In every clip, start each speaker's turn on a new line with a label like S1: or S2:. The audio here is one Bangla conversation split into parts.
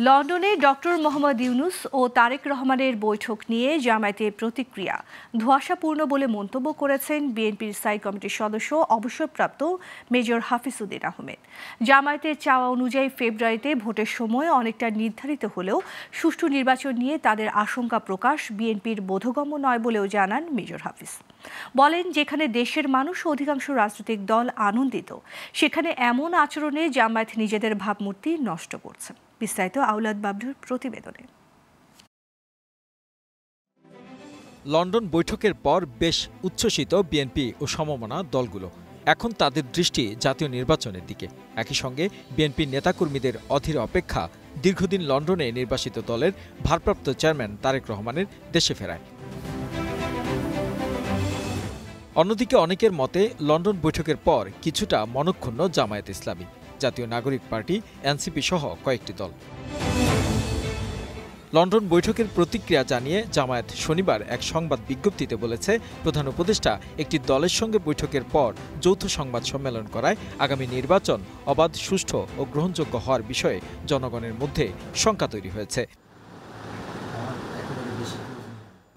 S1: লন্ডনে ডক্টর মোহাম্মদ ইউনুস ও তারেক রহমানের বৈঠক নিয়ে জামায়াতের প্রতিক্রিয়া ধোঁয়াশাপূর্ণ বলে মন্তব্য করেছেন বিএনপির স্থায়ী কমিটির সদস্য অবসরপ্রাপ্ত মেজর হাফিজ উদ্দিন আহমেদ। জামায়াতের চাওয়া অনুযায়ী ফেব্রুয়ারিতে ভোটের সময় অনেকটা নির্ধারিত হলেও সুষ্ঠু নির্বাচন নিয়ে তাদের আশঙ্কা প্রকাশ বিএনপির বোধগম্য নয় বলেও জানান মেজর হাফিজ। বলেন, যেখানে দেশের মানুষ ও অধিকাংশ রাজনৈতিক দল আনন্দিত, সেখানে এমন আচরণে জামায়াত নিজেদের ভাবমূর্তি নষ্ট করছে। বিস্তারিত আওলাদ বাবলুর প্রতিবেদনে।
S2: লন্ডন বৈঠকের পর বেশ উচ্ছ্বসিত বিএনপি ও সমমনা দলগুলো। এখন তাদের দৃষ্টি জাতীয় নির্বাচনের দিকে। একই সঙ্গে বিএনপির নেতাকর্মীদের অধীর অপেক্ষা দীর্ঘদিন লন্ডনে নির্বাসিত দলের ভারপ্রাপ্ত চেয়ারম্যান তারেক রহমানের দেশে ফেরায়। অন্যদিকে অনেকের মতে লন্ডন বৈঠকের পর কিছুটা মনক্ষুণ্ণ জামায়াত ইসলামী, জাতীয় নাগরিক পার্টি, এনসিপি সহ কয়েকটি দল। লন্ডন বৈঠকের প্রতিক্রিয়া জানিয়ে জামায়াত শনিবার এক সংবাদ বিজ্ঞপ্তিতে বলেছে, প্রধান উপদেষ্টা একটি দলের সঙ্গে বৈঠকের পর যৌথ সংবাদ সম্মেলন করায় আগামী নির্বাচন অবাধ, সুষ্ঠু ও গ্রহণযোগ্য হওয়ার বিষয়ে জনগণের মধ্যে শঙ্কা তৈরি হয়েছে।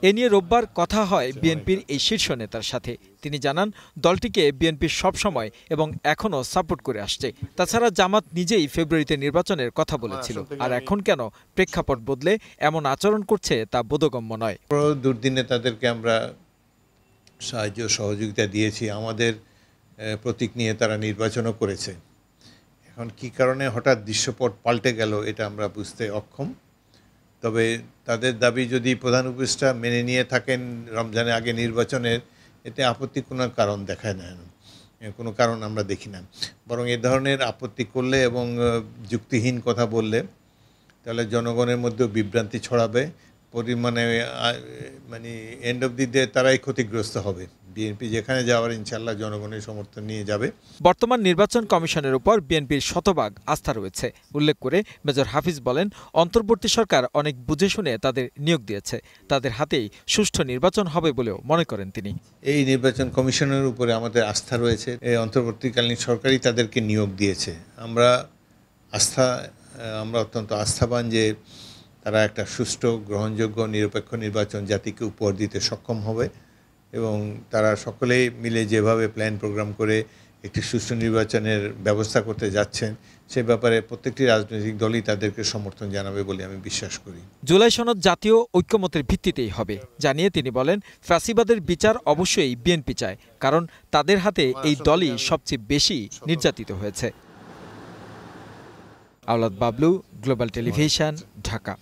S2: এ নিয়ে রোববার কথা হয় বিএনপির এই শীর্ষ নেতার সাথে। তিনি জানান, দলটিকে বিএনপি সবসময় এবং এখনও সাপোর্ট করে আসছে। তাছাড়া জামাত নিজেই ফেব্রুয়ারিতে নির্বাচনের কথা বলেছিল, আর এখন কেন প্রেক্ষাপট বদলে এমন আচরণ করছে তা বোধগম্য নয়।
S3: দুর্দিনে তাদেরকে আমরা সাহায্য সহযোগিতা দিয়েছি, আমাদের প্রতীক নিয়ে তারা নির্বাচনও করেছে। এখন কি কারণে হঠাৎ দৃশ্যপট পাল্টে গেল এটা আমরা বুঝতে অক্ষম। তবে তাদের দাবি যদি প্রধান উপদেষ্টা মেনে নিয়ে থাকেন রমজানের আগে নির্বাচনের, এতে আপত্তি কোনো কারণ দেখায় না, কোনো কারণ আমরা দেখি না। বরং এ ধরনের আপত্তি করলে এবং যুক্তিহীন কথা বললে তাহলে জনগণের মধ্যেও বিভ্রান্তি ছড়াবে, মানে এন্ড অব দি ডে তারাই ক্ষতিগ্রস্ত হবে। বিএনপি যেখানে যাওয়ার ইনশাল্লাহ জনগণের সমর্থন নিয়ে যাবে।
S2: বর্তমান নির্বাচন কমিশনের উপর বিএনপির শতভাগ আস্থা রয়েছে উল্লেখ করে মেজর হাফিজ বলেন, অন্তর্বর্তী সরকার অনেক বুঝে শুনে তাদের নিয়োগ দিয়েছে, তাদের হাতেই সুষ্ঠু নির্বাচন হবে বলেও মনে করেন তিনি।
S3: এই নির্বাচন কমিশনের উপরে আমাদের আস্থা রয়েছে, এই অন্তর্বর্তীকালীন সরকারই তাদেরকে নিয়োগ দিয়েছে। আমরা অত্যন্ত আস্থাবান যে তারা একটা সুষ্ঠু, গ্রহণযোগ্য, নিরপেক্ষ নির্বাচন জাতিকে উপহার দিতে সক্ষম হবে এবং তারা সকলেই মিলে যেভাবে প্ল্যান প্রোগ্রাম করে একটি সুষ্ঠু নির্বাচনের ব্যবস্থা করতে যাচ্ছেন, সে ব্যাপারে প্রত্যেকটি রাজনৈতিক দলই তাদেরকে সমর্থন জানাবে বলে আমি বিশ্বাস করি।
S2: জুলাই সনদ জাতীয় ঐক্যমতের ভিত্তিতেই হবে জানিয়ে তিনি বলেন, ফ্যাসিবাদের বিচার অবশ্যই বিএনপি চায়, কারণ তাদের হাতে এই দলই সবচেয়ে বেশি নির্যাতিত হয়েছে। আওলাদ বাবলু, গ্লোবাল টেলিভিশন, ঢাকা।